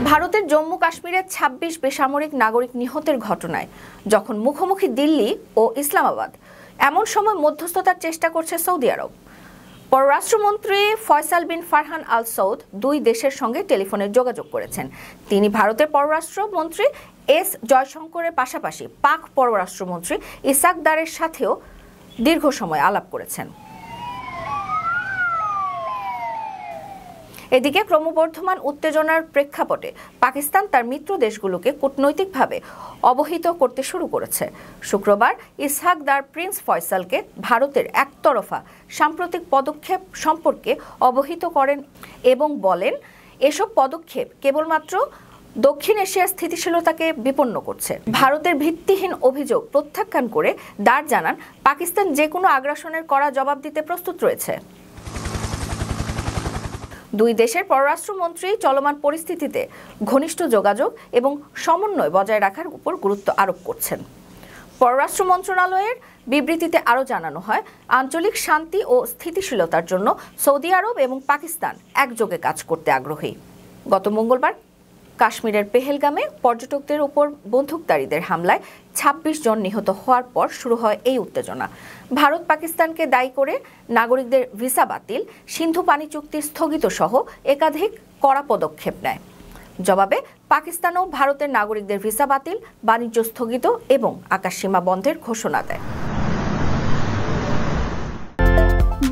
ভারতের জম্মু কাশ্মীরের ২৬ বেসামরিক নাগরিক নিহতের ঘটনায় যখন মুখোমুখি দিল্লি ও ইসলামাবাদ, এমন সময় মধ্যস্থতার চেষ্টা করছে সৌদি আরব। পররাষ্ট্রমন্ত্রী ফয়সাল বিন ফারহান আল সৌদ দুই দেশের সঙ্গে টেলিফোনে যোগাযোগ করেছেন। তিনি ভারতের পররাষ্ট্রমন্ত্রী এস জয়শঙ্করের পাশাপাশি পাক পররাষ্ট্রমন্ত্রী ইসাক দারের সাথেও দীর্ঘ সময় আলাপ করেছেন। এদিকে ক্রমবর্ধমান উত্তেজনার প্রেক্ষাপটে পাকিস্তান তার মিত্র দেশগুলোকে কূটনৈতিকভাবে অবহিত করতে শুরু করেছে। শুক্রবার ইসহাক দার প্রিন্স ফয়সালকে ভারতের একতরফা সাম্প্রতিক পদক্ষেপ সম্পর্কে অবহিত করেন এবং বলেন, এসব পদক্ষেপ কেবলমাত্র দক্ষিণ এশিয়ার স্থিতিশীলতাকে বিপন্ন করছে। ভারতের ভিত্তিহীন অভিযোগ প্রত্যাখ্যান করে দার জানান, পাকিস্তান যে কোনো আগ্রাসনের কড়া জবাব দিতে প্রস্তুত রয়েছে। দুই দেশের পররাষ্ট্রমন্ত্রী চলমান পরিস্থিতিতে ঘনিষ্ঠ যোগাযোগ এবং সমন্বয় বজায় রাখার উপর গুরুত্ব আরোপ করছেন। পররাষ্ট্র মন্ত্রণালয়ের বিবৃতিতে আরও জানানো হয়, আঞ্চলিক শান্তি ও স্থিতিশীলতার জন্য সৌদি আরব এবং পাকিস্তান একযোগে কাজ করতে আগ্রহী। গত মঙ্গলবার কাশ্মীরের পেহেলগামে পর্যটকদের উপর বন্দুকধারীদের হামলায় ২৬ জন নিহত হওয়ার পর শুরু হয় এই উত্তেজনা। ভারত পাকিস্তানকে দায়ী করে নাগরিকদের ভিসা বাতিল, সিন্ধু পানি চুক্তি স্থগিত সহ একাধিক কড়া পদক্ষেপ নেয়। জবাবে পাকিস্তানও ভারতের নাগরিকদের ভিসা বাতিল, বাণিজ্য স্থগিত এবং আকাশসীমা বন্ধের ঘোষণা দেয়।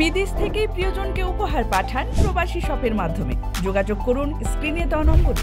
বিদেশ থেকে প্রিয়জনকে উপহার পাঠান প্রবাসী শপের মাধ্যমে। যোগাযোগ করুন স্ক্রিনে দেওয়া নম্বরে।